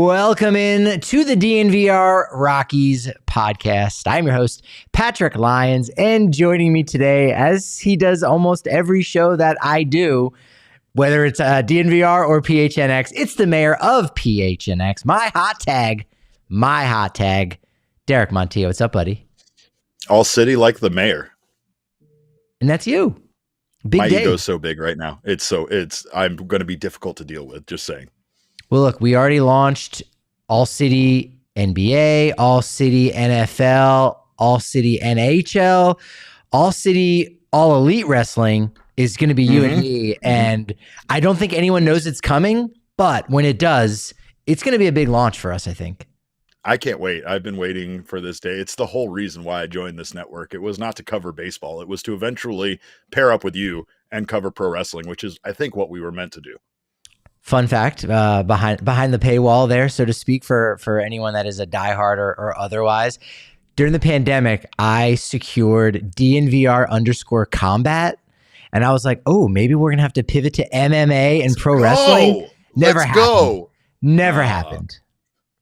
Welcome in to the DNVR Rockies Podcast. I'm your host, Patrick Lyons, and joining me today, as he does almost every show that I do, whether it's DNVR or PHNX, it's the mayor of PHNX, my hot tag, Derek Montilla. What's up, buddy? All city like the mayor. And that's you. Big My day. ego's so big right now. I'm going to be difficult to deal with, just saying. Well, look, we already launched All City NBA, All City NFL, All City NHL, All City All Elite Wrestling is going to be you and me. And I don't think anyone knows it's coming, but when it does, it's going to be a big launch for us, I think. I can't wait. I've been waiting for this day. It's the whole reason why I joined this network. It was not to cover baseball. It was to eventually pair up with you and cover pro wrestling, which is, I think, what we were meant to do. Fun fact, behind the paywall there, so to speak, for anyone that is a diehard or otherwise, during the pandemic, I secured DNVR_combat, and I was like, oh, maybe we're going to have to pivot to MMA and pro wrestling. Never happened. Never happened.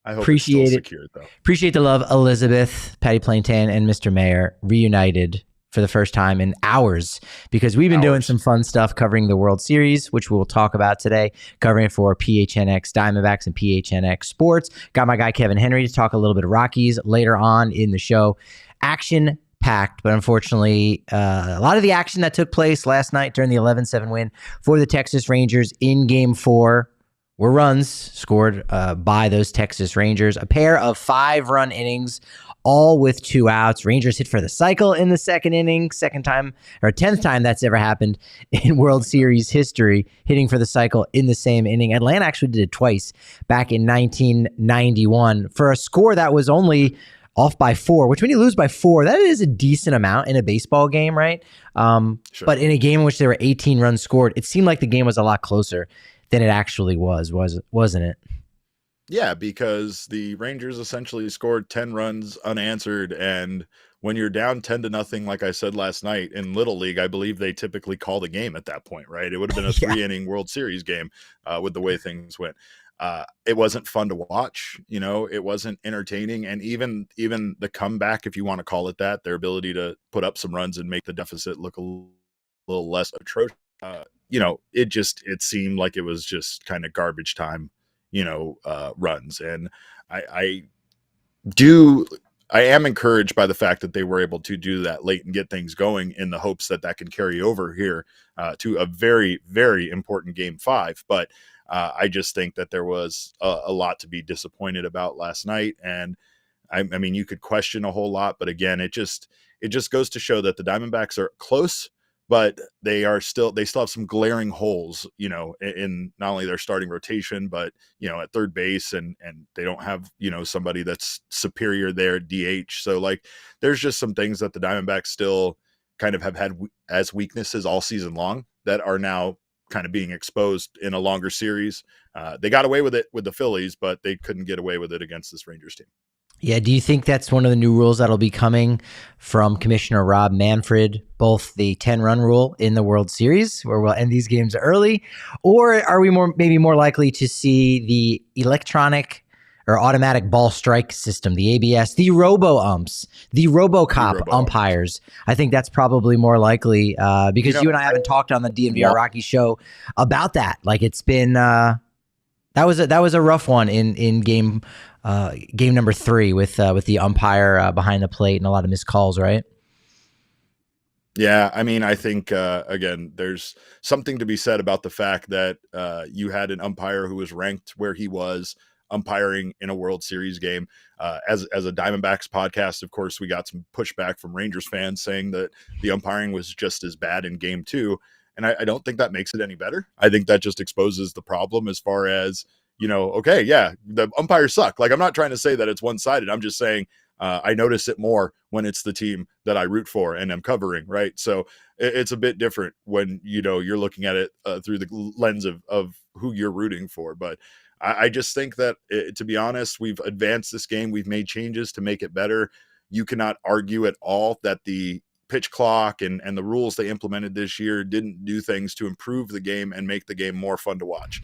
I hope Appreciate it's still it. secured, though. Appreciate the love. Elizabeth, Patty Plaintan, and Mr. Mayor reunited for the first time in hours, because we've been doing some fun stuff covering the World Series, which we'll talk about today, covering it for PHNX Diamondbacks and PHNX Sports. Got my guy Kevin Henry to talk a little bit of Rockies later on in the show. Action packed, but unfortunately, a lot of the action that took place last night during the 11-7 win for the Texas Rangers in Game 4 were runs scored by those Texas Rangers. A pair of 5-run innings, all with 2 outs. Rangers hit for the cycle in the second inning, 10th time that's ever happened in World Series history, hitting for the cycle in the same inning. Atlanta actually did it twice back in 1991 for a score that was only off by 4, which when you lose by 4, that is a decent amount in a baseball game, right? Sure. But in a game in which there were 18 runs scored, it seemed like the game was a lot closer than it actually wasn't it? Yeah, because the Rangers essentially scored 10 runs unanswered, and when you're down 10-0, like I said last night in Little League, I believe they typically call the game at that point, right? It would have been a 3-inning World Series game with the way things went. It wasn't fun to watch, it wasn't entertaining, and even the comeback, if you want to call it that, their ability to put up some runs and make the deficit look a little less atrocious. It seemed like it was just kind of garbage time, runs. And I am encouraged by the fact that they were able to do that late and get things going in the hopes that can carry over here to a very, very important Game 5. But I just think that there was a lot to be disappointed about last night. And I mean, you could question a whole lot, but again, it just goes to show that the Diamondbacks are close, but they still have some glaring holes, in not only their starting rotation, but, at third base, and they don't have, somebody that's superior there at DH. So there's just some things that the Diamondbacks still kind of have had as weaknesses all season long that are now kind of being exposed in a longer series. They got away with it with the Phillies, but they couldn't get away with it against this Rangers team. Yeah, do you think that's one of the new rules that'll be coming from Commissioner Rob Manfred, both the 10-run rule in the World Series, where we'll end these games early, or are we maybe more likely to see the electronic or automatic ball strike system, the ABS, the robo-umps, the RoboCop umpires? I think that's probably more likely because you and I haven't talked on the DNVR Rockies show about that. It's been that was a rough one in game number 3 with the umpire behind the plate and a lot of missed calls, right? Yeah, I mean, I think, again, there's something to be said about the fact that you had an umpire who was ranked where he was umpiring in a World Series game. As a Diamondbacks podcast, of course, we got some pushback from Rangers fans saying that the umpiring was just as bad in Game 2. And I don't think that makes it any better. I think that just exposes the problem as far as, okay, yeah, the umpires suck. Like, I'm not trying to say that it's one-sided. I'm just saying I notice it more when it's the team that I root for and am covering, right? So it's a bit different when, you're looking at it through the lens of who you're rooting for. But I just think that, to be honest, we've advanced this game. We've made changes to make it better. You cannot argue at all that the pitch clock and the rules they implemented this year didn't do things to improve the game and make the game more fun to watch.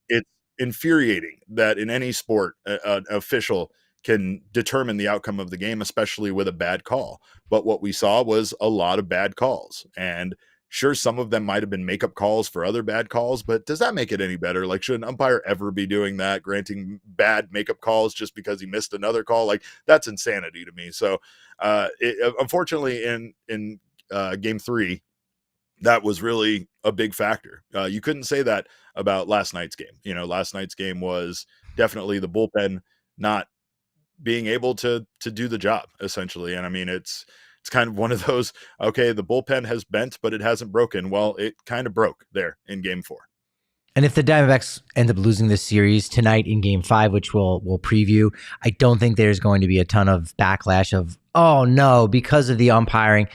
It's infuriating that in any sport, an official can determine the outcome of the game, especially with a bad call. But what we saw was a lot of bad calls. And sure, some of them might have been makeup calls for other bad calls, but does that make it any better? Like, should an umpire ever be doing that, granting bad makeup calls just because he missed another call? Like, that's insanity to me. So unfortunately, in game 3, that was really a big factor. You couldn't say that about last night's game. Last night's game was definitely the bullpen not being able to do the job, essentially. And I mean, it's kind of one of those, okay, the bullpen has bent, but it hasn't broken. Well, it kind of broke there in game 4. And if the Diamondbacks end up losing this series tonight in game 5, which we'll preview, I don't think there's going to be a ton of backlash of, oh no, because of the umpiring,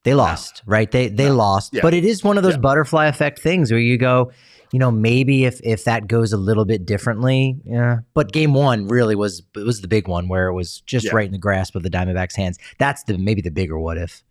they lost, right? They lost. Yeah. But it is one of those butterfly effect things where you go, maybe if that goes a little bit differently, yeah. But game 1 really was the big one where it was just right in the grasp of the Diamondbacks' hands. That's maybe the bigger what if.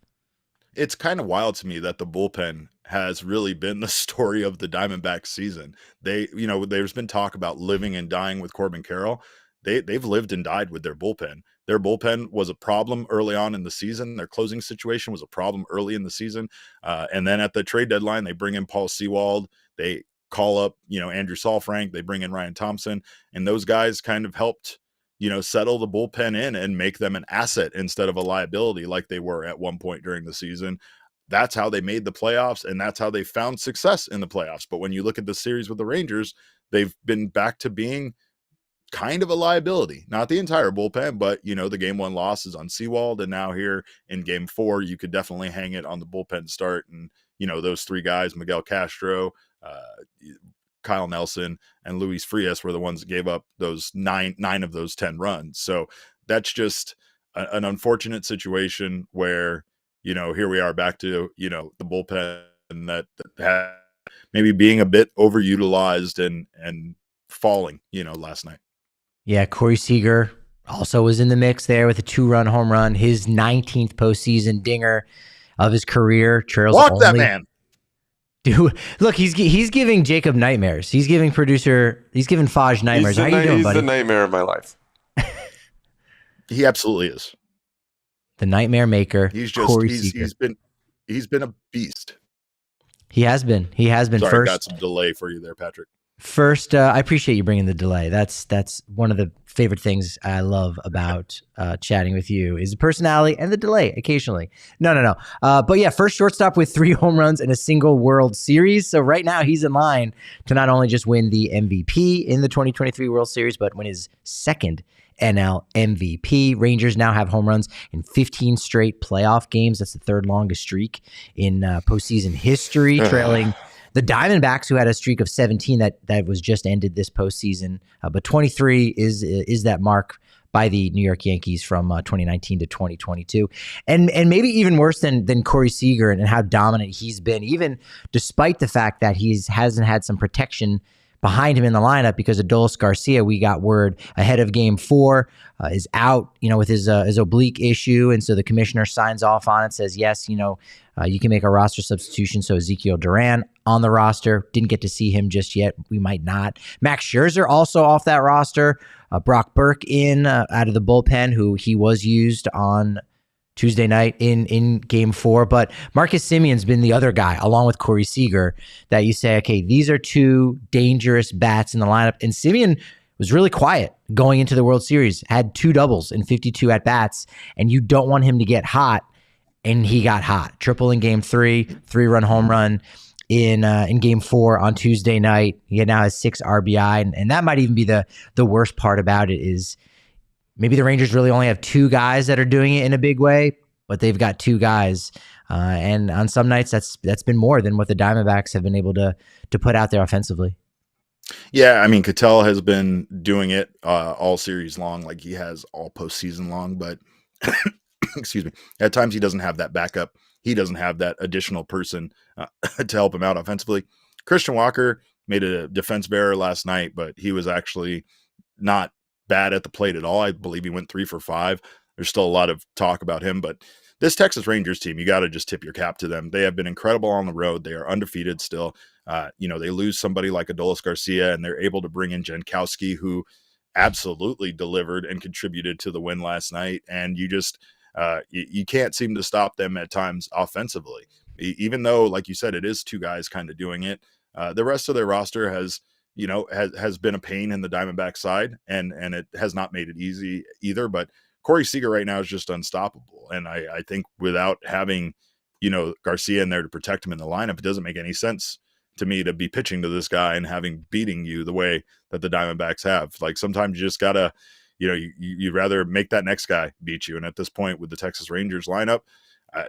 It's kind of wild to me that the bullpen has really been the story of the Diamondbacks season. There's been talk about living and dying with Corbin Carroll. They've lived and died with their bullpen. Their bullpen was a problem early on in the season. Their closing situation was a problem early in the season. And then at the trade deadline, they bring in Paul Sewald. They call up, Andrew Saalfrank. They bring in Ryan Thompson. And those guys kind of helped, settle the bullpen in and make them an asset instead of a liability like they were at one point during the season. That's how they made the playoffs, and that's how they found success in the playoffs. But when you look at the series with the Rangers, they've been back to being kind of a liability. Not the entire bullpen, but, the game 1 loss is on Sewald, and now here in game 4, you could definitely hang it on the bullpen start. And, those 3 guys, Miguel Castro, Kyle Nelson, and Luis Frias were the ones that gave up those nine of those 10 runs. So that's just an unfortunate situation where, here we are back to, the bullpen that had maybe being a bit overutilized and falling, last night. Yeah, Corey Seager also was in the mix there with a 2-run home run, his 19th postseason dinger of his career. Trails Walk that man. Dude, look, he's giving Jacob nightmares. He's giving Faj nightmares. How you doing, buddy? He's the nightmare of my life. He absolutely is. The nightmare maker. He's been a beast. He has been. Sorry, First, I got some delay for you there, Patrick. First, I appreciate you bringing the delay. That's one of the favorite things I love about chatting with you is the personality and the delay occasionally. No. But yeah, first shortstop with 3 home runs in a single World Series. So right now he's in line to not only just win the MVP in the 2023 World Series, but win his second NL MVP. Rangers now have home runs in 15 straight playoff games. That's the 3rd longest streak in postseason history, trailing the Diamondbacks, who had a streak of 17 that was just ended this postseason. But 23 is that mark by the New York Yankees from 2019 to 2022. And maybe even worse than Corey Seager and how dominant he's been, even despite the fact that he hasn't had some protection behind him in the lineup because Adolis Garcia, we got word ahead of game 4, is out, with his oblique issue. And so the commissioner signs off on it, says, yes, you can make a roster substitution. So Ezekiel Duran on the roster. Didn't get to see him just yet. We might not. Max Scherzer also off that roster. Brock Burke out of the bullpen, who he was used on Tuesday night in game 4. But Marcus Semien's been the other guy, along with Corey Seager, that you say, okay, these are 2 dangerous bats in the lineup. And Semien was really quiet going into the World Series, had 2 doubles in 52 at-bats, and you don't want him to get hot, and he got hot. Triple in game 3, 3-run home run in game 4 on Tuesday night. He now has 6 RBI, and that might even be the worst part about it is maybe the Rangers really only have 2 guys that are doing it in a big way, but they've got 2 guys. And on some nights, that's been more than what the Diamondbacks have been able to put out there offensively. Yeah, I mean, Ketel has been doing it all series long, like he has all postseason long, but excuse me, at times he doesn't have that backup. He doesn't have that additional person to help him out offensively. Christian Walker made a defensive error last night, but he was actually not bad at the plate at all. I believe he went 3 for 5. There's still a lot of talk about him, but this Texas Rangers team, you got to just tip your cap to them. They have been incredible on the road. They are undefeated still. They lose somebody like Adolis Garcia, and they're able to bring in Jankowski, who absolutely delivered and contributed to the win last night. And you can't seem to stop them at times offensively, even though, like you said, it is two guys kind of doing it. The rest of their roster has been a pain in the Diamondback side, and it has not made it easy either. But Corey Seager right now is just unstoppable. And I think without having, Garcia in there to protect him in the lineup, it doesn't make any sense to me to be pitching to this guy and having beating you the way that the Diamondbacks have. Like, sometimes you just gotta, you'd rather make that next guy beat you. And at this point with the Texas Rangers lineup,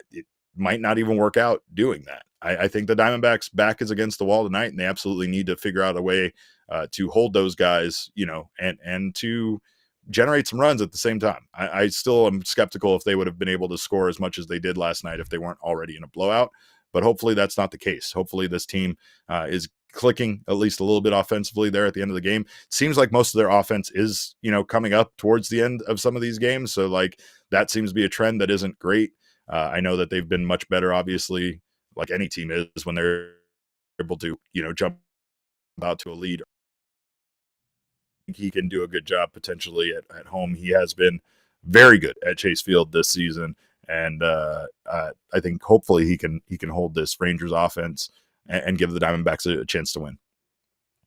it might not even work out doing that. I think the Diamondbacks' back is against the wall tonight, and they absolutely need to figure out a way to hold those guys, and to generate some runs at the same time. I still am skeptical if they would have been able to score as much as they did last night if they weren't already in a blowout. But hopefully that's not the case. Hopefully this team is clicking at least a little bit offensively there at the end of the game. Seems like most of their offense is, coming up towards the end of some of these games. So like that seems to be a trend that isn't great. I know that they've been much better, obviously, like any team is when they're able to, jump out to a lead. He can do a good job potentially at home. He has been very good at Chase Field this season. And I think hopefully he can hold this Rangers offense and give the Diamondbacks a chance to win.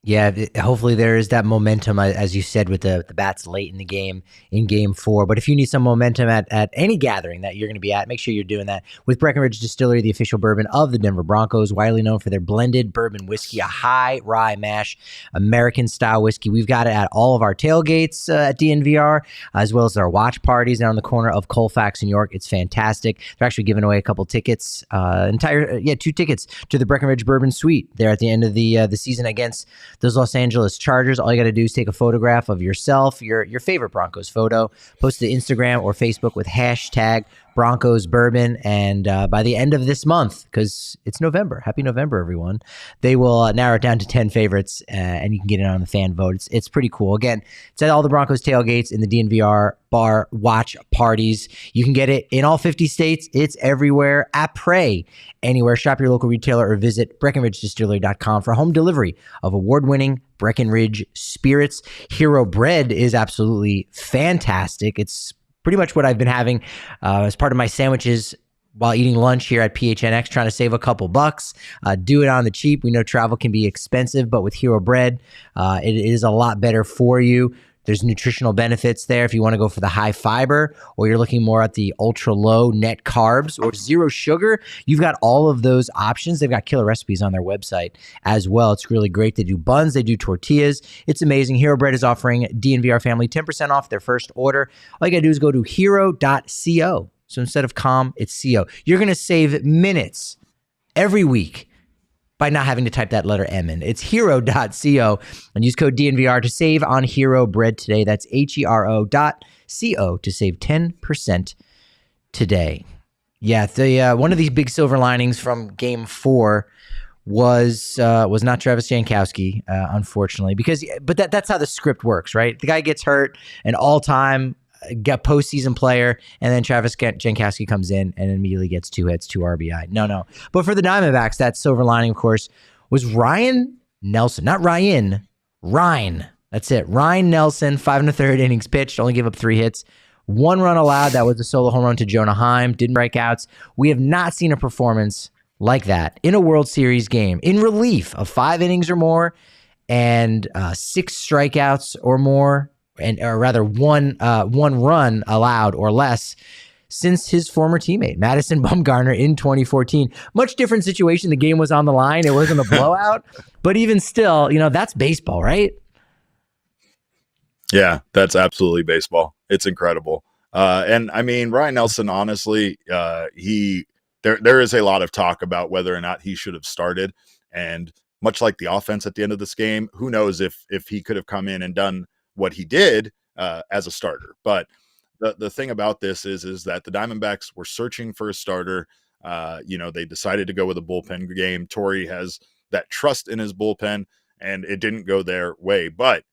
Yeah, hopefully there is that momentum, as you said, with the bats late in the game, in Game 4. But if you need some momentum at any gathering that you're going to be at, make sure you're doing that with Breckenridge Distillery, the official bourbon of the Denver Broncos, widely known for their blended bourbon whiskey, a high rye mash, American-style whiskey. We've got it at all of our tailgates at DNVR, as well as our watch parties down on the corner of Colfax and York. It's fantastic. They're actually giving away a couple tickets, 2 tickets to the Breckenridge Bourbon Suite there at the end of the season against those Los Angeles Chargers. All you got to do is take a photograph of yourself, your favorite Broncos photo, post it to Instagram or Facebook with hashtag Broncos Bourbon. And by the end of this month, because it's November, happy November, everyone, they will narrow it down to 10 favorites, and you can get it on the fan vote. It's pretty cool. Again, it's at all the Broncos tailgates in the DNVR bar watch parties. You can get it in all 50 states. It's everywhere. Après anywhere. Shop your local retailer or visit BreckenridgeDistillery.com for home delivery of award-winning Breckenridge spirits. Hero Bread is absolutely fantastic. It's pretty much what I've been having as part of my sandwiches while eating lunch here at PHNX, trying to save a couple bucks. Do it on the cheap. We know travel can be expensive, but with Hero Bread, it is a lot better for you. There's nutritional benefits there if you want to go for the high fiber, or you're looking more at the ultra low net carbs or zero sugar. You've got all of those options. They've got killer recipes on their website as well. It's really great. They do buns, they do tortillas. It's amazing. Hero Bread is offering DNVR family 10% off their first order. All you got to do is go to hero.co. So instead of com, it's CO. You're going to save minutes every week by not having to type that letter M in. It's hero.co and use code DNVR to save on Hero Bread today. That's HERO.co to save 10% today. Yeah, the one of these big silver linings from Game 4 was not Travis Jankowski, unfortunately, but that's how the script works, right? The guy gets hurt, an all-time got postseason player, and then Travis Jankowski comes in and immediately gets 2 hits, 2 RBI. No. But for the Diamondbacks, that silver lining, of course, was Ryne Nelson. Not Ryan, Ryne. That's it. Ryne Nelson, 5 1/3 innings pitched, only gave up 3 hits. 1 run allowed. That was a solo home run to Jonah Heim. Didn't break outs. We have not seen a performance like that in a World Series game, in relief of 5 innings or more and 6 strikeouts or more, or rather one run allowed or less, since his former teammate Madison Bumgarner in 2014. Much different situation. The game was on the line. It wasn't a blowout, but even still, that's baseball, right? Yeah, that's absolutely baseball. It's incredible. And I mean, Ryne Nelson, honestly, there is a lot of talk about whether or not he should have started. And much like the offense at the end of this game. Who knows if he could have come in and done what he did as a starter. But the thing about this is that the Diamondbacks were searching for a starter. They decided to go with a bullpen game. Torrey has that trust in his bullpen, and it didn't go their way. But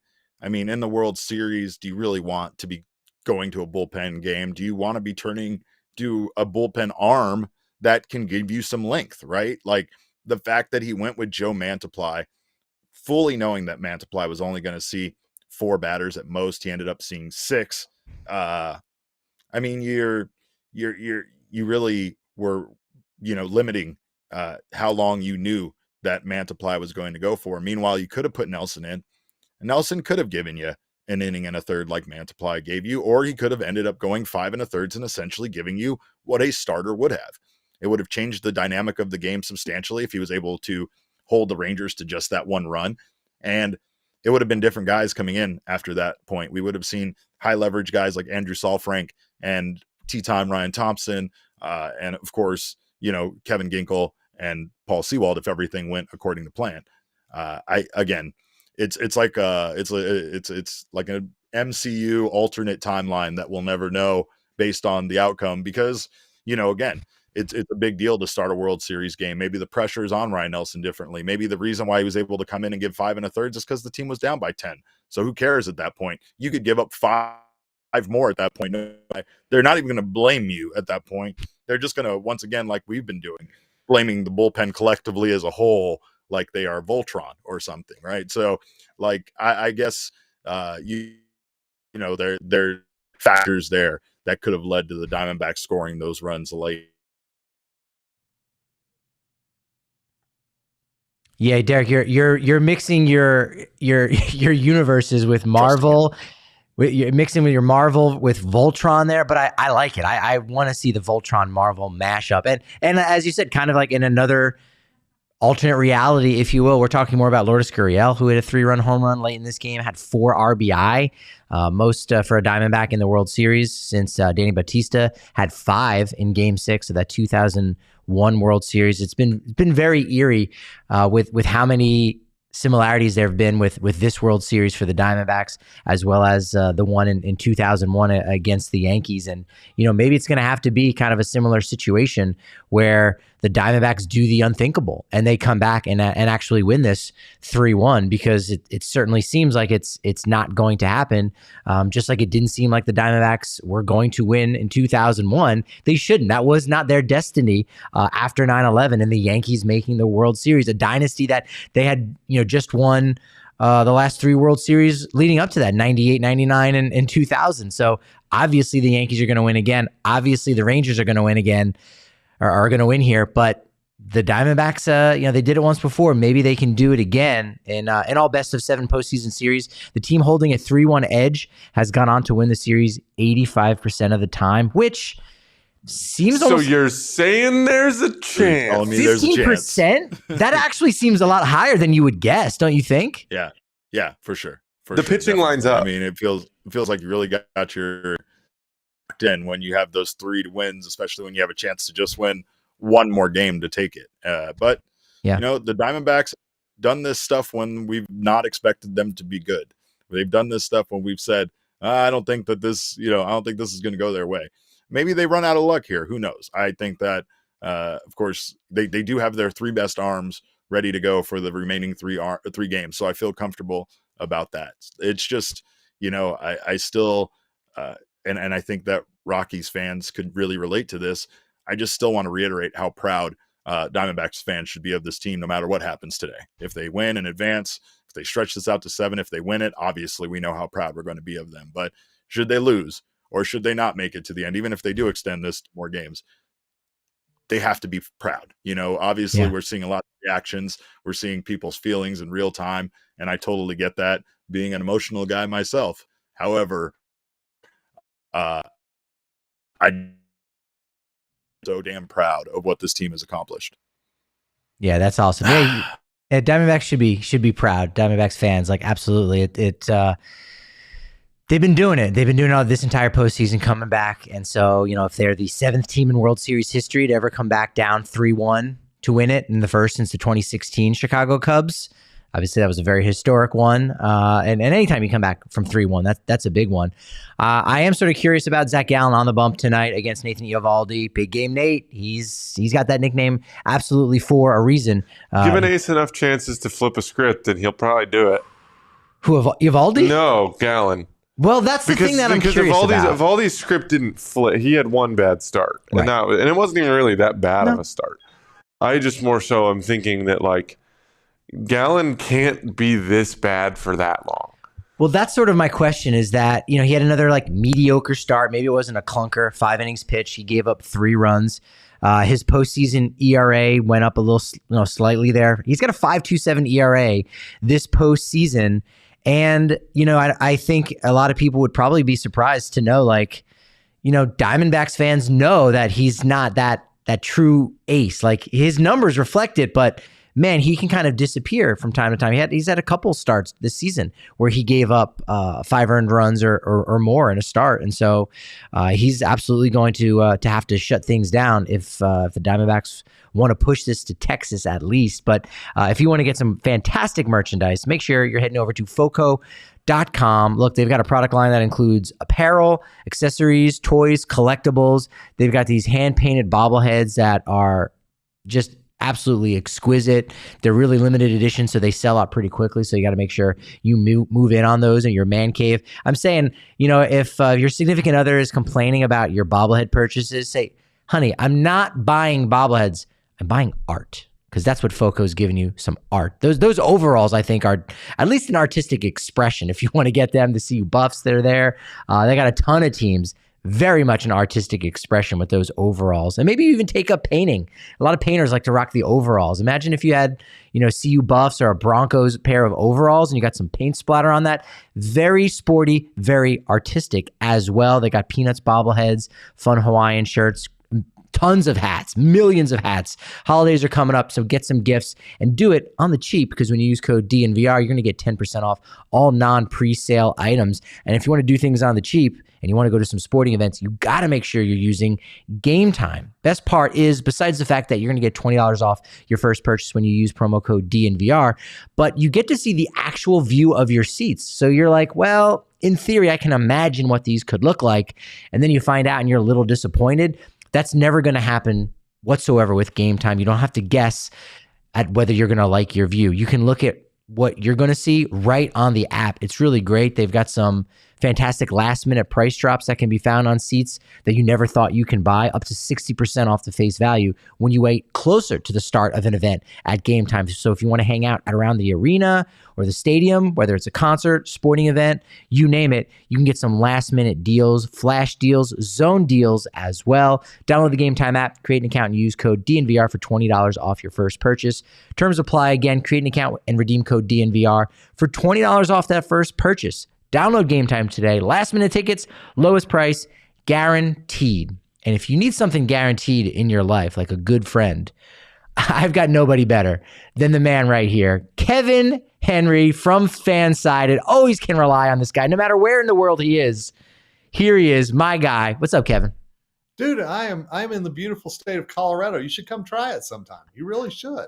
I mean, in the World Series, do you really want to be going to a bullpen game? Do you want to be turning to a bullpen arm that can give you some length, right? Like the fact that he went with Joe Mantiply, fully knowing that Mantiply was only going to see 4 batters at most. He ended up seeing 6. I mean, you really were, limiting how long you knew that Mantiply was going to go for. Meanwhile, you could have put Nelson in. Nelson could have given you an inning and a third like Mantiply gave you, or he could have ended up going 5 1/3 and essentially giving you what a starter would have. It would have changed the dynamic of the game substantially if he was able to hold the Rangers to just that one run. And it would have been different guys coming in after that point. We would have seen high leverage guys like Andrew Saalfrank and T-Time Ryan Thompson, and of course, Kevin Ginkel and Paul Sewald if everything went according to plan. It's like an MCU alternate timeline that we'll never know based on the outcome because, again, it's a big deal to start a World Series game. Maybe the pressure is on Ryne Nelson differently. Maybe the reason why he was able to come in and give 5 1/3 is because the team was down by 10. So who cares at that point? You could give up 5 more at that point. They're not even going to blame you at that point. They're just going to, once again, like we've been doing, blaming the bullpen collectively as a whole, like they are Voltron or something, right? So, like, I guess, there are factors there that could have led to the Diamondbacks scoring those runs late. Yeah, Derek, you're mixing your universes with Marvel. You're mixing with your Marvel with Voltron there, but I like it. I want to see the Voltron Marvel mashup, and as you said, kind of like in another alternate reality, if you will. We're talking more about Lourdes Gurriel, who hit a 3-run home run late in this game, had 4 RBI, most for a Diamondback in the World Series since Danny Batista had 5 in Game 6 of that 2001 World Series. It's been very eerie with how many similarities there have been with this World Series for the Diamondbacks, as well as the one in 2001 against the Yankees. And, maybe it's going to have to be kind of a similar situation where the Diamondbacks do the unthinkable and they come back and actually win this 3-1, because it certainly seems like it's not going to happen. Just like it didn't seem like the Diamondbacks were going to win in 2001. They shouldn't. That was not their destiny after 9/11 and the Yankees making the World Series, a dynasty that they had, just won the last 3 World Series leading up to that, 98, 99, and 2000. So obviously the Yankees are going to win again. Obviously the Rangers are going to win again, or are going to win here. But the Diamondbacks, they did it once before. Maybe they can do it again in all best of 7 postseason series. The team holding a 3-1 edge has gone on to win the series 85% of the time, which seems so you're saying there's a chance. 15%? That actually seems a lot higher than you would guess, don't you think? Yeah, for sure. The pitching lines up. I mean, it feels like you really got your in when you have those 3 wins, especially when you have a chance to just win one more game to take it. But the Diamondbacks done this stuff when we've not expected them to be good. They've done this stuff when we've said, I don't think this is going to go their way. Maybe they run out of luck here. Who knows? I think that, of course, they do have their 3 best arms ready to go for the remaining 3 games. So I feel comfortable about that. It's just, I still, and I think that Rockies fans could really relate to this. I just still want to reiterate how proud Diamondbacks fans should be of this team no matter what happens today. If they win and advance, if they stretch this out to 7, if they win it, obviously we know how proud we're going to be of them. But should they lose or should they not make it to the end, even if they do extend this to more games, they have to be proud. Obviously We're seeing a lot of reactions. We're seeing people's feelings in real time. And I totally get that, being an emotional guy myself. However, I'm so damn proud of what this team has accomplished. Yeah, that's awesome. Yeah, Diamondbacks should be proud. Diamondbacks fans, like, absolutely. They've been doing it. They've been doing it all this entire postseason, coming back. And so, if they're the 7th team in World Series history to ever come back down 3-1 to win it, and the first since the 2016 Chicago Cubs. Obviously, that was a very historic one. And anytime you come back from 3-1, that's a big one. I am sort of curious about Zac Gallen on the bump tonight against Nathan Eovaldi. Big game Nate. He's got that nickname absolutely for a reason. Give an ace enough chances to flip a script, and he'll probably do it. Who, Eovaldi? No, Gallen. Well, that's the thing that I'm curious about. Because Eovaldi's script didn't flip, he had one bad start. Right. And it wasn't even really that bad of a start. I just more so am thinking that, like, Gallen can't be this bad for that long. Well, that's sort of my question is that, he had another like mediocre start. Maybe it wasn't a clunker, 5 innings pitched. He gave up 3 runs. His postseason ERA went up a little, slightly there. He's got a 5.27 ERA this postseason. And, I think a lot of people would probably be surprised to know, like, Diamondbacks fans know that he's not that true ace. Like, his numbers reflect it, but man, he can kind of disappear from time to time. He's had a couple starts this season where he gave up 5 earned runs or more in a start, and so he's absolutely going to have to shut things down if the Diamondbacks want to push this to Texas at least. But if you want to get some fantastic merchandise, make sure you're heading over to Foco.com. Look, they've got a product line that includes apparel, accessories, toys, collectibles. They've got these hand-painted bobbleheads that are just absolutely exquisite. They're really limited edition, so they sell out pretty quickly. So you got to make sure you move in on those in your man cave. I'm saying, if your significant other is complaining about your bobblehead purchases, say, honey, I'm not buying bobbleheads. I'm buying art, because that's what Foco's giving you, some art. Those overalls, I think, are at least an artistic expression. If you want to get them to see buffs that are there, they got a ton of teams. Very much an artistic expression with those overalls. And maybe even take up painting. A lot of painters like to rock the overalls. Imagine if you had, CU Buffs or a Broncos pair of overalls and you got some paint splatter on that. Very sporty, very artistic as well. They got Peanuts bobbleheads, fun Hawaiian shirts, tons of hats, millions of hats. Holidays are coming up, so get some gifts and do it on the cheap, because when you use code DNVR, you're going to get 10% off all non-presale items. And if you want to do things on the cheap and you want to go to some sporting events, you got to make sure you're using Game Time. Best part is, besides the fact that you're going to get $20 off your first purchase when you use promo code DNVR, but you get to see the actual view of your seats. So you're like, well, in theory, I can imagine what these could look like. And then you find out and you're a little disappointed. That's never going to happen whatsoever with Game Time. You don't have to guess at whether you're going to like your view. You can look at what you're going to see right on the app. It's really great. They've got some fantastic last-minute price drops that can be found on seats that you never thought you can buy, up to 60% off the face value when you wait closer to the start of an event at Game Time. So if you want to hang out at around the arena or the stadium, whether it's a concert, sporting event, you name it, you can get some last-minute deals, flash deals, zone deals as well. Download the Game Time app, create an account, and use code DNVR for $20 off your first purchase. Terms apply. Again, create an account and redeem code DNVR for $20 off that first purchase. Download Game Time today. Last minute tickets, lowest price, guaranteed. And if you need something guaranteed in your life, like a good friend, I've got nobody better than the man right here, Kevin Henry from Fanside. And always can rely on this guy, no matter where in the world he is. Here he is, my guy. What's up, Kevin? Dude, I'm in the beautiful state of Colorado. You should come try it sometime. You really should.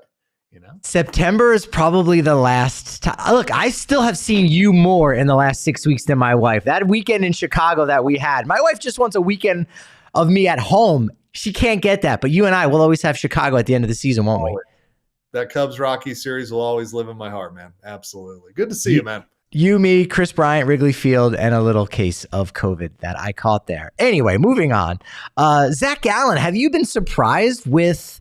September is probably the last time. Look, I still have seen you more in the last 6 weeks than my wife. That weekend in Chicago that we had, my wife just wants a weekend of me at home. She can't get that, but you and I will always have Chicago at the end of the season, won't we? That Cubs Rockies series will always live in my heart, man. Absolutely. Good to see you, man. You, me, Chris Bryant, Wrigley Field, and a little case of COVID that I caught there. Anyway, moving on. Zac Gallen, have you been surprised with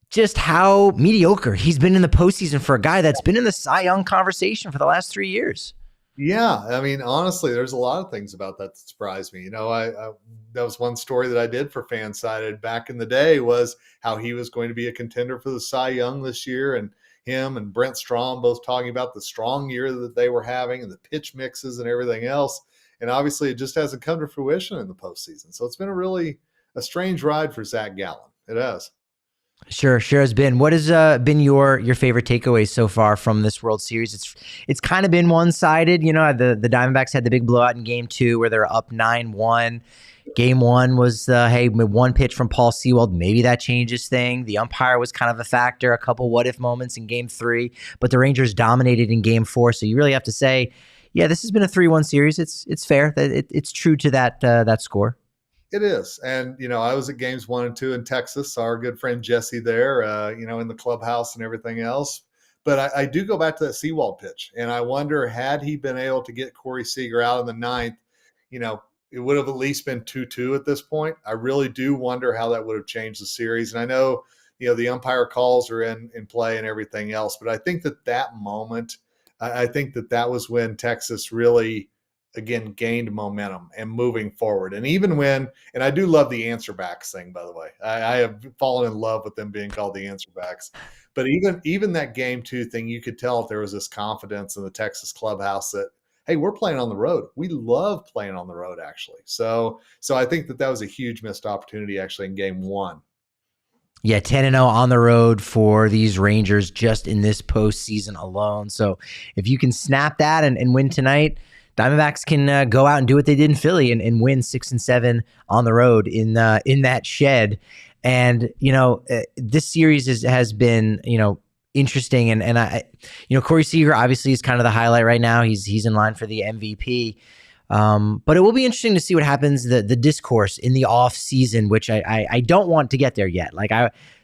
just how mediocre he's been in the postseason for a guy that's been in the Cy Young conversation for the last 3 years? Yeah, I mean, honestly, there's a lot of things about that surprised me. I that was one story that I did for Fansided back in the day, was how he was going to be a contender for the Cy Young this year, and him and Brent Strom both talking about the strong year that they were having and the pitch mixes and everything else. And obviously, it just hasn't come to fruition in the postseason. So it's been a strange ride for Zac Gallen. It has. Sure has been. What has been your favorite takeaways so far from this World Series? It's kind of been one-sided. You know, the Diamondbacks had the big blowout in Game 2 where they're up 9-1. Game 1 was, hey, one pitch from Paul Sewald. Maybe that changes thing. The umpire was kind of a factor, a couple what-if moments in Game 3. But the Rangers dominated in Game 4. So you really have to say, yeah, this has been a 3-1 series. It's fair. It's true to that score. It is. And, I was at games 1 and 2 in Texas, saw our good friend Jesse there, in the clubhouse and everything else. But I do go back to that Sewald pitch. And I wonder, had he been able to get Corey Seager out in the ninth, it would have at least been 2-2 at this point. I really do wonder how that would have changed the series. And I know, the umpire calls are in play and everything else. But I think that moment, I think that was when Texas really – again, gained momentum and moving forward. And even when, and I do love the answer backs thing, by the way, I have fallen in love with them being called the answer backs. But even that Game 2 thing, you could tell if there was this confidence in the Texas clubhouse that, hey, we're playing on the road. We love playing on the road, actually. So I think that was a huge missed opportunity actually in Game 1. Yeah, 10-0 on the road for these Rangers just in this postseason alone. So if you can snap that and win tonight, Diamondbacks can go out and do what they did in Philly and win 6-7 on the road in that shed. And, this series has been, interesting. And I, Corey Seager obviously is kind of the highlight right now. He's in line for the MVP. But it will be interesting to see what happens, the discourse in the off season, which I don't want to get there yet.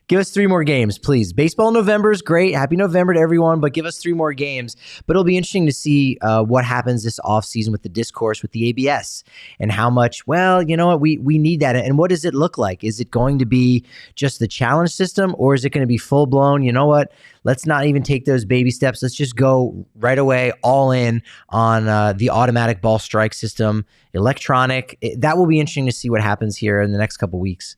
Give us 3 more games, please. Baseball in November is great. Happy November to everyone, but give us 3 more games. But it'll be interesting to see what happens this offseason with the discourse with the ABS and how much, well, you know what, we need that. And what does it look like? Is it going to be just the challenge system, or is it going to be full blown? You know what? Let's not even take those baby steps. Let's just go right away, all in on the automatic ball strike system, electronic. That will be interesting to see what happens here in the next couple weeks.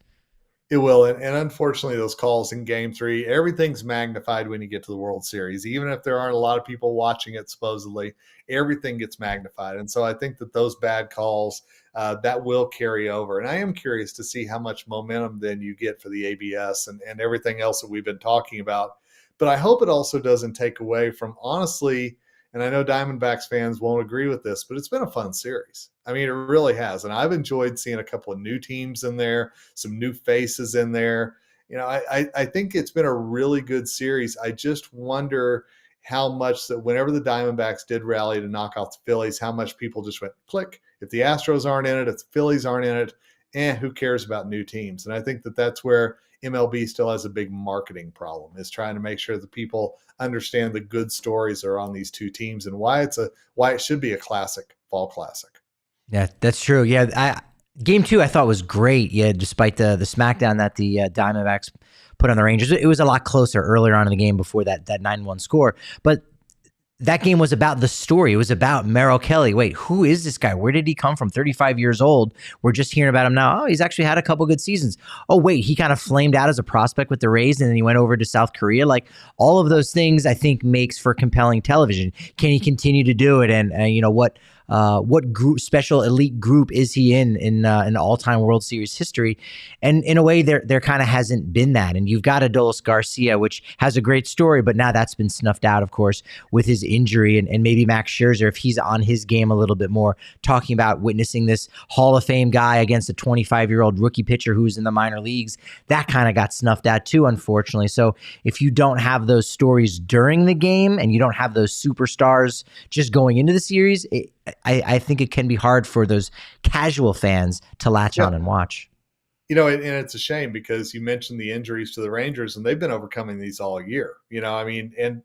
It will. And unfortunately, those calls in Game 3, everything's magnified when you get to the World Series. Even if there aren't a lot of people watching it, supposedly, everything gets magnified. And so I think that those bad calls, that will carry over. And I am curious to see how much momentum then you get for the ABS and everything else that we've been talking about. But I hope it also doesn't take away from, honestly, and I know Diamondbacks fans won't agree with this, but it's been a fun series. I mean, it really has. And I've enjoyed seeing a couple of new teams in there, some new faces in there. I think it's been a really good series. I just wonder how much that whenever the Diamondbacks did rally to knock off the Phillies, how much people just went click. If the Astros aren't in it, if the Phillies aren't in it, who cares about new teams? And I think that's where MLB still has a big marketing problem, is trying to make sure that people understand the good stories that are on these two teams and why it should be a classic, fall classic. Yeah, that's true. Yeah, Game 2 I thought was great. Yeah, despite the smackdown that the Diamondbacks put on the Rangers, it was a lot closer earlier on in the game before that 9-1 score. But that game was about the story. It was about Merrill Kelly. Wait, who is this guy? Where did he come from? 35 years old. We're just hearing about him now. Oh, he's actually had a couple good seasons. Oh, wait, he kind of flamed out as a prospect with the Rays, and then he went over to South Korea. Like, all of those things, I think, makes for compelling television. Can he continue to do it? And what group, special elite group is he in all-time World Series history? And in a way, there kind of hasn't been that. And you've got Adolis Garcia, which has a great story, but now that's been snuffed out, of course, with his injury. And maybe Max Scherzer, if he's on his game a little bit more, talking about witnessing this Hall of Fame guy against a 25-year-old rookie pitcher who's in the minor leagues, that kind of got snuffed out too, unfortunately. So if you don't have those stories during the game and you don't have those superstars just going into the series, I think it can be hard for those casual fans to latch on and watch. And it's a shame because you mentioned the injuries to the Rangers, and they've been overcoming these all year. And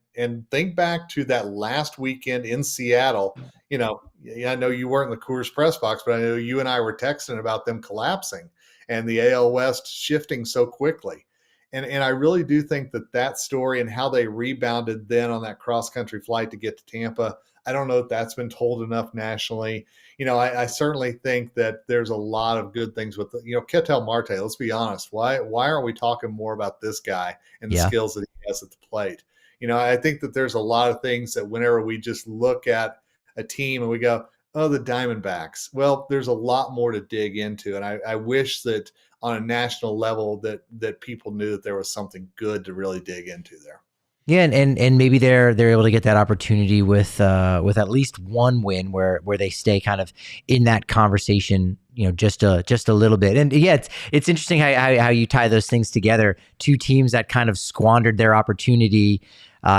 think back to that last weekend in Seattle. I know you weren't in the Coors press box, but I know you and I were texting about them collapsing and the AL West shifting so quickly. And I really do think that story and how they rebounded then on that cross-country flight to get to Tampa, I don't know if that's been told enough nationally. I certainly think that there's a lot of good things with, Ketel Marte. Let's be honest. Why aren't we talking more about this guy and the skills that he has at the plate? I think that there's a lot of things that whenever we just look at a team and we go, oh, the Diamondbacks. Well, there's a lot more to dig into. And I wish that on a national level that people knew that there was something good to really dig into there. Yeah, and maybe they're able to get that opportunity with at least one win where they stay kind of in that conversation, just a little bit. And yeah, it's interesting how you tie those things together. Two teams that kind of squandered their opportunity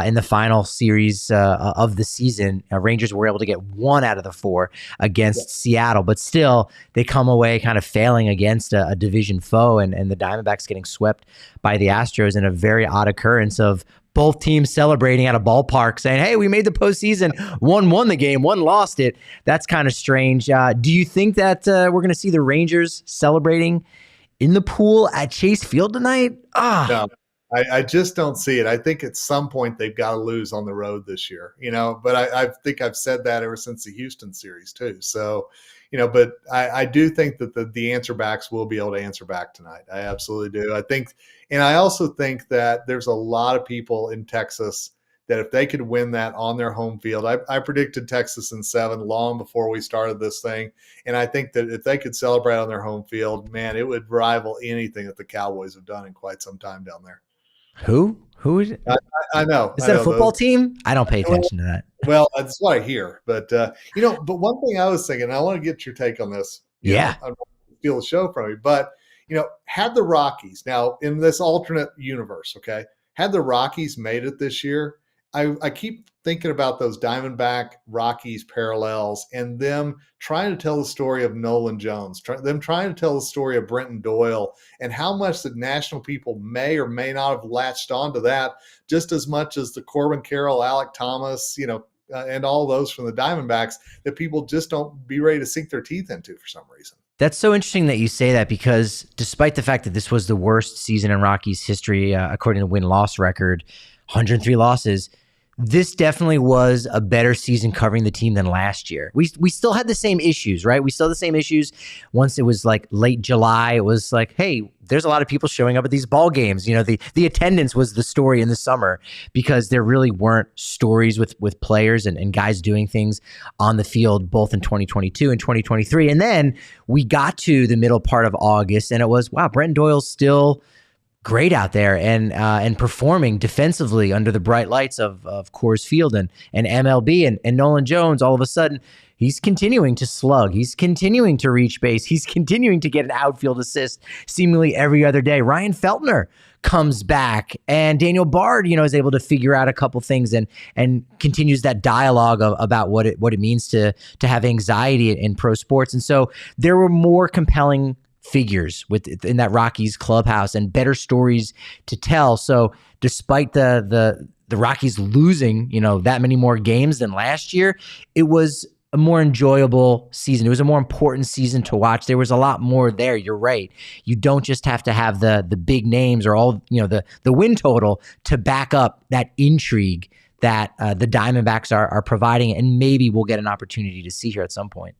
in the final series of the season. Rangers were able to get 1 out of the 4 against Seattle, but still they come away kind of failing against a division foe, and the Diamondbacks getting swept by the Astros in a very odd occurrence of both teams celebrating at a ballpark saying, hey, we made the postseason. One won the game, one lost it. That's kind of strange. Do you think that we're going to see the Rangers celebrating in the pool at Chase Field tonight? No, I just don't see it. I think at some point they've got to lose on the road this year, but I think I've said that ever since the Houston series too. So, but I do think that the answer backs will be able to answer back tonight. I absolutely do. I think, and I also think that there's a lot of people in Texas that if they could win that on their home field, I predicted Texas in 7 long before we started this thing. And I think that if they could celebrate on their home field, man, it would rival anything that the Cowboys have done in quite some time down there. Who is it? I know. Is that a football team? I don't pay attention to that. Well, that's what I hear. But, but one thing I was thinking, I want to get your take on this. Yeah. I don't steal the show from you. But, had the Rockies, now in this alternate universe, okay, had the Rockies made it this year, I keep thinking about those Diamondback Rockies parallels and them trying to tell the story of Nolan Jones, them trying to tell the story of Brenton Doyle, and how much the national people may or may not have latched onto that just as much as the Corbin Carroll, Alec Thomas, and all those from the Diamondbacks that people just don't be ready to sink their teeth into for some reason. That's so interesting that you say that, because despite the fact that this was the worst season in Rockies history, according to win-loss record, 103 losses, this definitely was a better season covering the team than last year. We still had the same issues, right? We still had the same issues. Once it was like late July, it was like, hey, there's a lot of people showing up at these ball games. The attendance was the story in the summer, because there really weren't stories with players and guys doing things on the field, both in 2022 and 2023. And then we got to the middle part of August, and it was, wow, Brenton Doyle's still great out there and performing defensively under the bright lights of Coors Field and MLB, and Nolan Jones, all of a sudden, he's continuing to slug. He's continuing to reach base. He's continuing to get an outfield assist seemingly every other day. Ryan Feltner comes back, and Daniel Bard, is able to figure out a couple things and continues that dialogue about what it means to have anxiety in pro sports. And so there were more compelling figures in that Rockies clubhouse and better stories to tell. So despite the Rockies losing, that many more games than last year, it was a more enjoyable season. It was a more important season to watch. There was a lot more there. You're right. You don't just have to have the big names or all, the win total to back up that intrigue that the Diamondbacks are providing, and maybe we'll get an opportunity to see here at some point.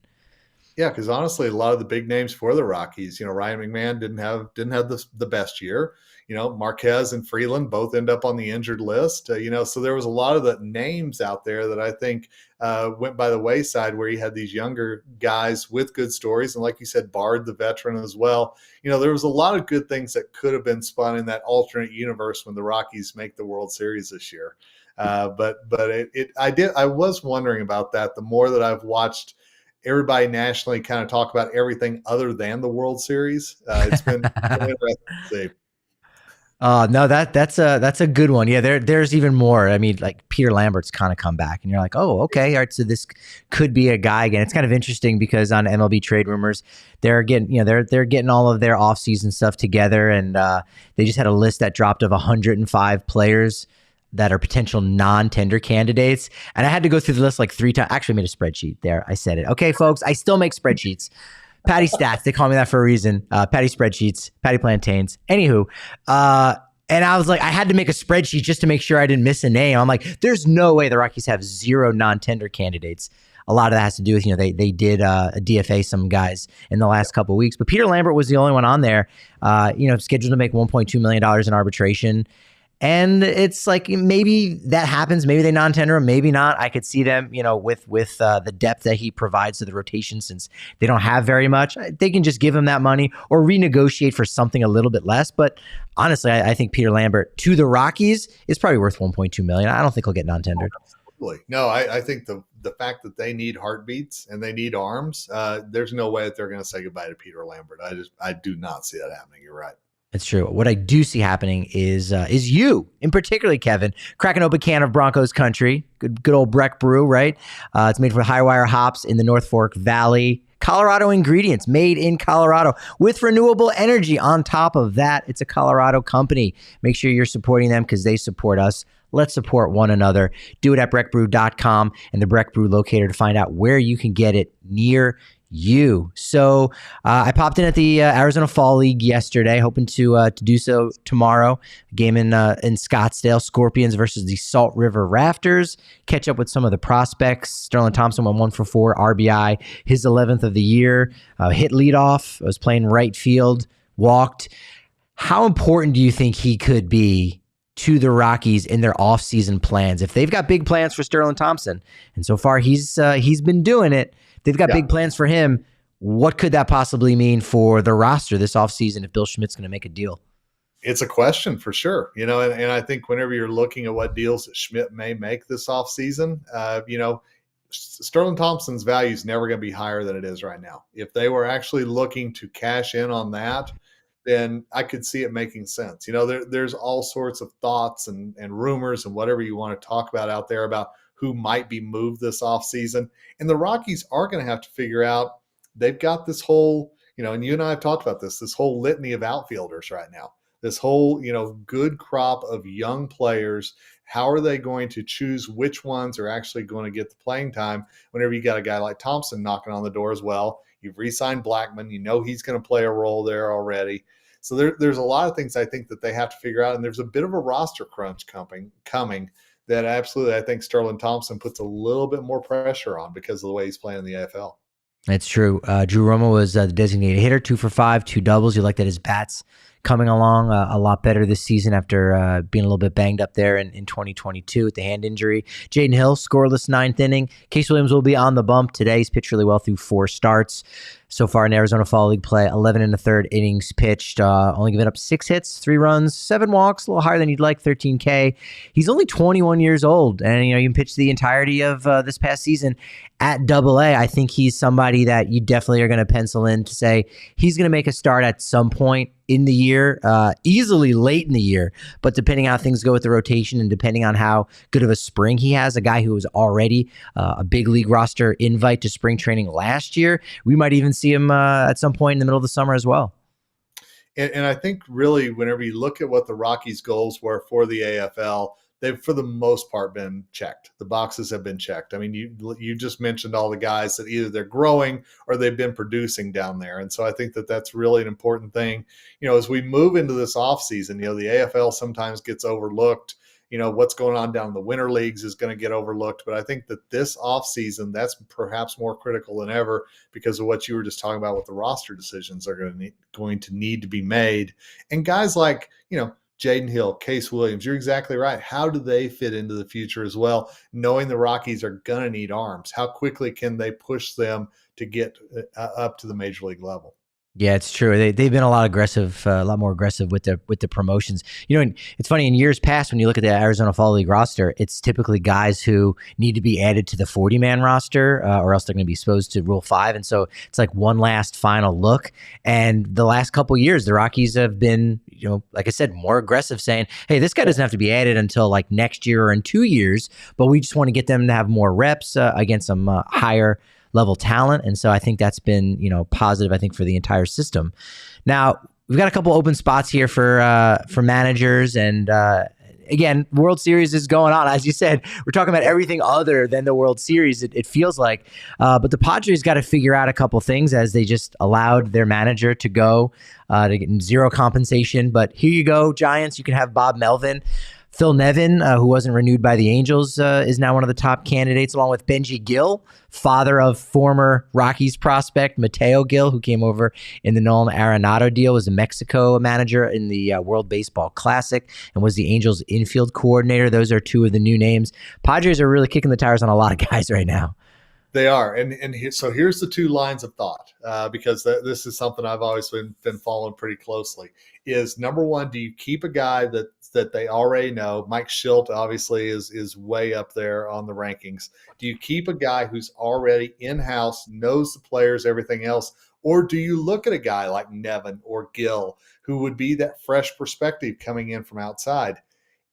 Yeah, because honestly, a lot of the big names for the Rockies, Ryan McMahon didn't have the best year. Marquez and Freeland both end up on the injured list. So there was a lot of the names out there that I think went by the wayside, where you had these younger guys with good stories, and like you said, Bard, the veteran as well. There was a lot of good things that could have been spun in that alternate universe when the Rockies make the World Series this year. But I was wondering about that. The more that I've watched everybody nationally kind of talk about everything other than the World Series, it's been interesting to see. No, that's a good one. Yeah, there's even more. I mean, like Peter Lambert's kind of come back, and you're like, oh, okay, all right. So this could be a guy again. It's kind of interesting because on MLB Trade Rumors, they're getting, they're getting all of their offseason stuff together, and they just had a list that dropped of 105 players that are potential non-tender candidates. And I had to go through the list like 3 times. Actually, I made a spreadsheet there. I said it. Okay, folks, I still make spreadsheets. Patty Stats, they call me that for a reason. Patty Spreadsheets, Patty Plantains. Anywho, and I was like, I had to make a spreadsheet just to make sure I didn't miss a name. I'm like, there's no way the Rockies have 0 non-tender candidates. A lot of that has to do with, they did DFA some guys in the last couple of weeks. But Peter Lambert was the only one on there, scheduled to make $1.2 million in arbitration. And it's like maybe that happens. Maybe they non-tender him, maybe not. I could see them, with the depth that he provides to the rotation, since they don't have very much. They can just give him that money or renegotiate for something a little bit less. But honestly, I think Peter Lambert to the Rockies is probably worth $1.2 million. I don't think he'll get non-tendered. Absolutely. No, I think the fact that they need heartbeats and they need arms, there's no way that they're going to say goodbye to Peter Lambert. I do not see that happening. You're right. It's true. What I do see happening is you, in particular, Kevin, cracking open a can of Broncos country. Good old Breck Brew, right? It's made from high wire hops in the North Fork Valley. Colorado ingredients, made in Colorado with renewable energy. On top of that, it's a Colorado company. Make sure you're supporting them because they support us. Let's support one another. Do it at breckbrew.com and the Breck Brew locator to find out where you can get it near you. So I popped in at the Arizona Fall League yesterday, hoping to do so tomorrow. Game in Scottsdale, Scorpions versus the Salt River Rafters. Catch up with some of the prospects. Sterling Thompson went 1 for 4 RBI, his 11th of the year. Hit leadoff. Was playing right field. Walked. How important do you think he could be to the Rockies in their offseason plans? If they've got big plans for Sterling Thompson, and so far he's been doing it. They've got big plans for him. What could that possibly mean for the roster this offseason if Bill Schmidt's going to make a deal? It's a question for sure. And I think whenever you're looking at what deals that Schmidt may make this offseason, Sterling Thompson's value is never going to be higher than it is right now. If they were actually looking to cash in on that, then I could see it making sense. There's all sorts of thoughts and rumors and whatever you want to talk about out there about who might be moved this offseason. And the Rockies are going to have to figure out, they've got this whole, and you and I have talked about this whole litany of outfielders right now, this whole, good crop of young players. How are they going to choose which ones are actually going to get the playing time whenever you got a guy like Thompson knocking on the door as well? You've re-signed Blackmon. He's going to play a role there already. So there's a lot of things I think that they have to figure out. And there's a bit of a roster crunch coming that absolutely I think Sterling Thompson puts a little bit more pressure on because of the way he's playing in the AFL. That's true. Drew Romo was the designated hitter, 2 for 5, 2 doubles. You like that his bat's coming along a lot better this season after being a little bit banged up there in 2022 with the hand injury. Jaden Hill, scoreless 9th inning. Case Williams will be on the bump today. He's pitched really well through 4 starts. So far in Arizona Fall League play, 11 1/3 innings pitched, only giving up 6 hits, 3 runs, 7 walks, a little higher than you'd like, 13K. He's only 21 years old, and you can pitch the entirety of this past season at Double-A. I think he's somebody that you definitely are going to pencil in to say he's going to make a start at some point in the year, easily late in the year, but depending on how things go with the rotation and depending on how good of a spring he has, a guy who was already a big league roster invite to spring training last year, we might even see him at some point in the middle of the summer as well. And I think really whenever you look at what the Rockies' goals were for the AFL, they've for the most part been checked. The boxes have been checked. I mean, you just mentioned all the guys that either they're growing or they've been producing down there. And so I think that that's really an important thing. As we move into this offseason, the AFL sometimes gets overlooked. What's going on down in the winter leagues is going to get overlooked. But I think that this offseason, that's perhaps more critical than ever because of what you were just talking about, what the roster decisions are going to need to be made. And guys like, Jaden Hill, Case Williams, you're exactly right. How do they fit into the future as well, knowing the Rockies are going to need arms? How quickly can they push them to get up to the major league level? Yeah, it's true. They've been a lot more aggressive with the promotions. And it's funny, in years past, when you look at the Arizona Fall League roster, it's typically guys who need to be added to the 40-man roster or else they're going to be exposed to Rule 5. And so it's like one last final look. And the last couple of years, the Rockies have been, like I said, more aggressive, saying, hey, this guy doesn't have to be added until like next year or in 2 years, but we just want to get them to have more reps against some higher level talent. And so I think that's been, positive, I think, for the entire system. Now, we've got a couple open spots here for managers. And again, World Series is going on. As you said, we're talking about everything other than the World Series, it feels like. But the Padres got to figure out a couple things as they just allowed their manager to go to get 0 compensation. But here you go, Giants. You can have Bob Melvin. Phil Nevin, who wasn't renewed by the Angels, is now one of the top candidates, along with Benji Gill, father of former Rockies prospect Mateo Gill, who came over in the Nolan Arenado deal, was a Mexico manager in the World Baseball Classic, and was the Angels infield coordinator. Those are two of the new names. Padres are really kicking the tires on a lot of guys right now. They are. So here's the two lines of thought, because this is something I've always been following pretty closely, is number one, do you keep a guy that they already know? Mike Schilt obviously is way up there on the rankings. Do you keep a guy who's already in-house, knows the players, everything else? Or do you look at a guy like Nevin or Gill, who would be that fresh perspective coming in from outside?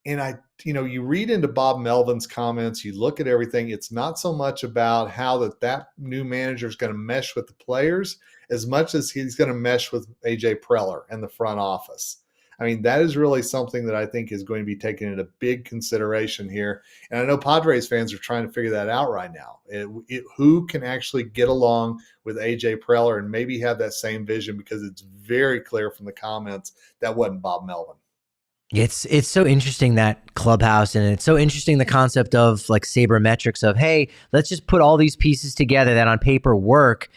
And you read into Bob Melvin's comments, you look at everything. It's not so much about how that new manager is going to mesh with the players as much as he's going to mesh with AJ Preller and the front office. I mean, that is really something that I think is going to be taken into big consideration here. And I know Padres fans are trying to figure that out right now. Who can actually get along with AJ Preller and maybe have that same vision, because it's very clear from the comments that wasn't Bob Melvin. It's so interesting, that clubhouse, and it's so interesting the concept of like sabermetrics of, hey, let's just put all these pieces together that on paper work.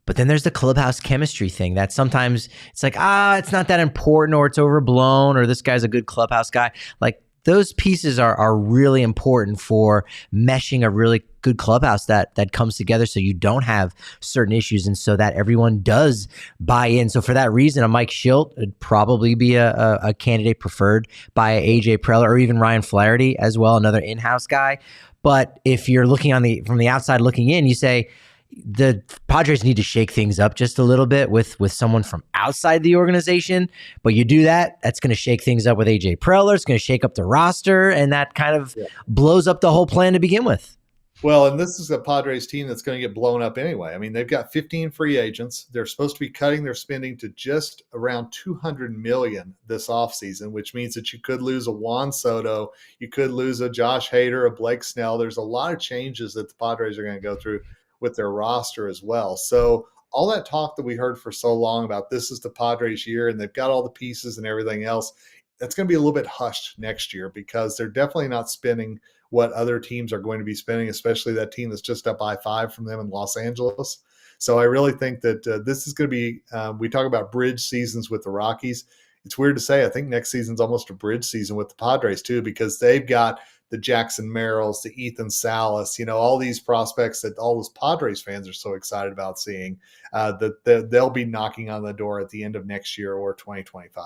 But then there's the clubhouse chemistry thing that sometimes it's like, it's not that important, or it's overblown, or this guy's a good clubhouse guy. Like, those pieces are really important for meshing a really good clubhouse that comes together, so you don't have certain issues, and so that everyone does buy in. So for that reason, a Mike Schilt would probably be a candidate preferred by AJ Preller, or even Ryan Flaherty as well, another in-house guy. But if you're looking from the outside looking in, you say, the Padres need to shake things up just a little bit with someone from outside the organization. But you do that's going to shake things up with AJ Preller. It's going to shake up the roster, and that kind of blows up the whole plan to begin with. Well, and this is a Padres team that's going to get blown up anyway. I mean, they've got 15 free agents. They're supposed to be cutting their spending to just around $200 million this offseason, which means that you could lose a Juan Soto. You could lose a Josh Hader, a Blake Snell. There's a lot of changes that the Padres are going to go through with their roster as well. So all that talk that we heard for so long about this is the Padres year and they've got all the pieces and everything else, that's going to be a little bit hushed next year, because they're definitely not spending what other teams are going to be spending, especially that team that's just up by 5 from them in Los Angeles. So I really think that this is going to be, we talk about bridge seasons with the Rockies. It's weird to say, I think next season's almost a bridge season with the Padres too, because they've got the Jackson Merrills, the Ethan Salas, all these prospects that all those Padres fans are so excited about seeing, that they'll be knocking on the door at the end of next year or 2025.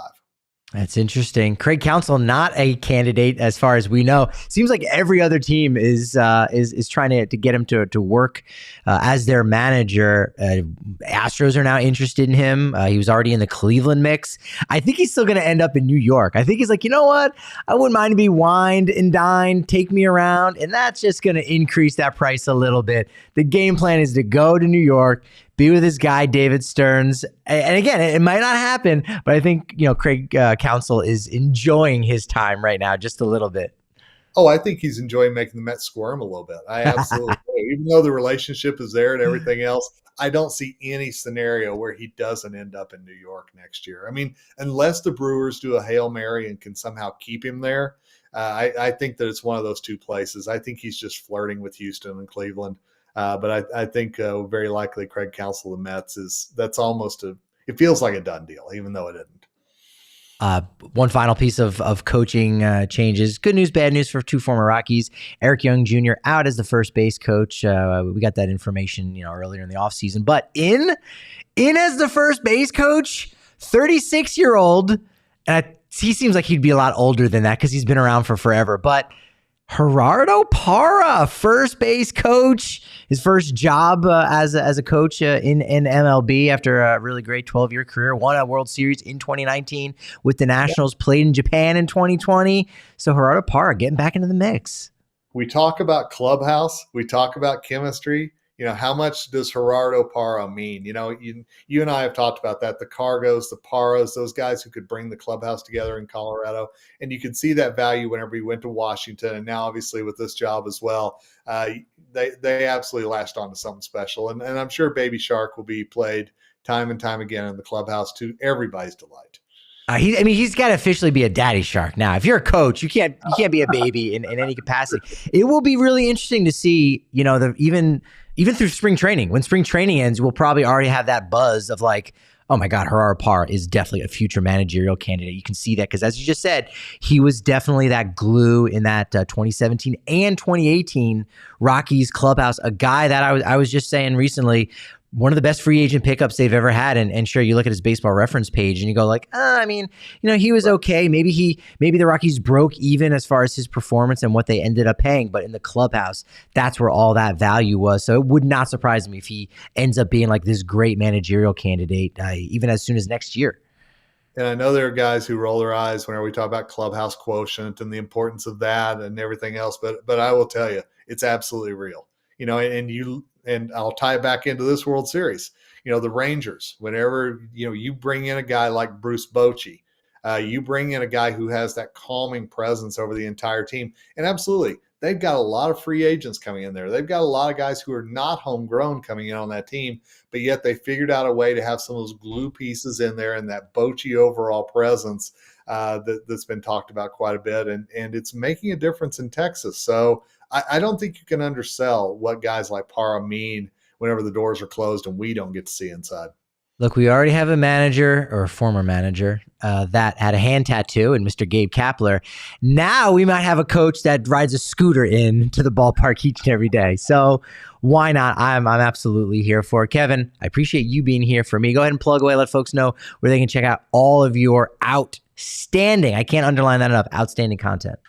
That's interesting. Craig Counsell, not a candidate as far as we know. Seems like every other team is trying to get him to work as their manager. Astros are now interested in him. He was already in the Cleveland mix. I think he's still going to end up in New York. I think he's like, you know what? I wouldn't mind to be wined and dined, take me around, and that's just going to increase that price a little bit. The game plan is to go to New York, be with his guy, David Stearns. And again, it might not happen, but I think, Craig Counsell is enjoying his time right now just a little bit. Oh, I think he's enjoying making the Mets squirm a little bit. I absolutely do. Even though the relationship is there and everything else, I don't see any scenario where he doesn't end up in New York next year. I mean, unless the Brewers do a Hail Mary and can somehow keep him there, I think that it's one of those two places. I think he's just flirting with Houston and Cleveland. But I think very likely Craig Counsell, the Mets, that's almost it feels like a done deal, even though it isn't. One final piece of coaching changes. Good news, bad news for two former Rockies. Eric Young Jr. out as the first base coach. We got that information earlier in the offseason. But in as the first base coach, 36-year-old. He seems like he'd be a lot older than that because he's been around for forever. But Gerardo Parra, first base coach, his first job as a coach in MLB after a really great 12-year career. Won a World Series in 2019 with the Nationals, played in Japan in 2020. So Gerardo Parra getting back into the mix. We talk about clubhouse. We talk about chemistry. How much does Gerardo Parra mean? You and I have talked about that. The Cargos, the Parras, those guys who could bring the clubhouse together in Colorado. And you could see that value whenever he went to Washington. And now, obviously, with this job as well, they absolutely latched on to something special. And I'm sure Baby Shark will be played time and time again in the clubhouse to everybody's delight. He's got to officially be a daddy shark now. If you're a coach, you can't be a baby in any capacity. It will be really interesting to see, even through spring training. When spring training ends, we'll probably already have that buzz of like, oh my God, Gerardo Parra is definitely a future managerial candidate. You can see that because, as you just said, he was definitely that glue in that 2017 and 2018 Rockies clubhouse. A guy that I was just saying recently, one of the best free agent pickups they've ever had. And sure, you look at his baseball reference page and you go like, he was okay. Maybe the Rockies broke even as far as his performance and what they ended up paying. But in the clubhouse, that's where all that value was. So it would not surprise me if he ends up being like this great managerial candidate, even as soon as next year. And I know there are guys who roll their eyes whenever we talk about clubhouse quotient and the importance of that and everything else. But I will tell you, it's absolutely real. And I'll tie it back into this World Series. The Rangers, whenever, you bring in a guy like Bruce Bochy, you bring in a guy who has that calming presence over the entire team. And absolutely, they've got a lot of free agents coming in there. They've got a lot of guys who are not homegrown coming in on that team, but yet they figured out a way to have some of those glue pieces in there and that Bochy overall presence that's been talked about quite a bit. And it's making a difference in Texas. So I don't think you can undersell what guys like Parra mean whenever the doors are closed and we don't get to see inside. Look, we already have a manager or a former manager that had a hand tattoo in Mr. Gabe Kapler. Now we might have a coach that rides a scooter in to the ballpark each and every day. So why not? I'm absolutely here for it. Kevin, I appreciate you being here for me. Go ahead and plug away. Let folks know where they can check out all of your outstanding, I can't underline that enough, outstanding content.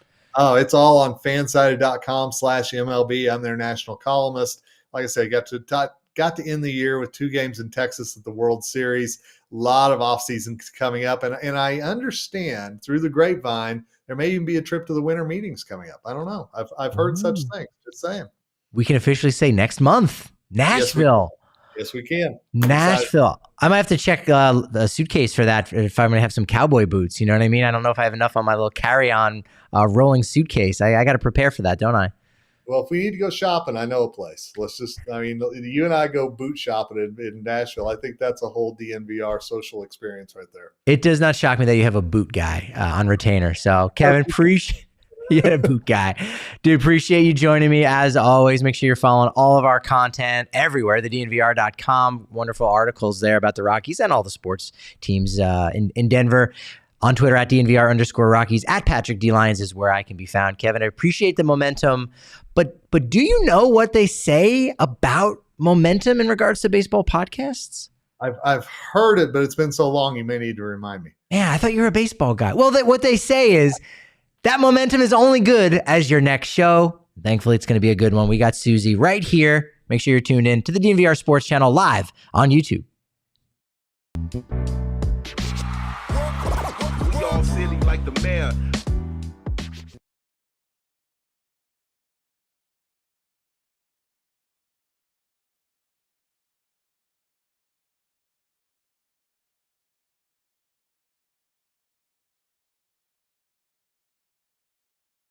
Oh, it's all on fansided.com/MLB. I'm their national columnist. Like I said, got to end the year with 2 games in Texas at the World Series. A lot of offseason coming up. And I understand through the grapevine, there may even be a trip to the winter meetings coming up. I don't know. I've heard such things. Just saying. We can officially say next month, Nashville. Yes, we can. Nashville. I might have to check the suitcase for that if I'm going to have some cowboy boots. You know what I mean? I don't know if I have enough on my little carry-on rolling suitcase. I got to prepare for that, don't I? Well, if we need to go shopping, I know a place. You and I go boot shopping in Nashville. I think that's a whole DNVR social experience right there. It does not shock me that you have a boot guy on retainer. So, Kevin, appreciate you had a boot guy. Dude, appreciate you joining me as always. Make sure you're following all of our content everywhere, the DNVR.com. Wonderful articles there about the Rockies and all the sports teams in Denver. On Twitter at DNVR_Rockies, at Patrick D. Lyons is where I can be found. Kevin, I appreciate the momentum, but do you know what they say about momentum in regards to baseball podcasts? I've heard it, but it's been so long you may need to remind me. Yeah, I thought you were a baseball guy. Well, what they say is that momentum is only good as your next show. Thankfully, it's going to be a good one. We got Susie right here. Make sure you're tuned in to the DNVR Sports Channel live on YouTube. Silly like the mayor.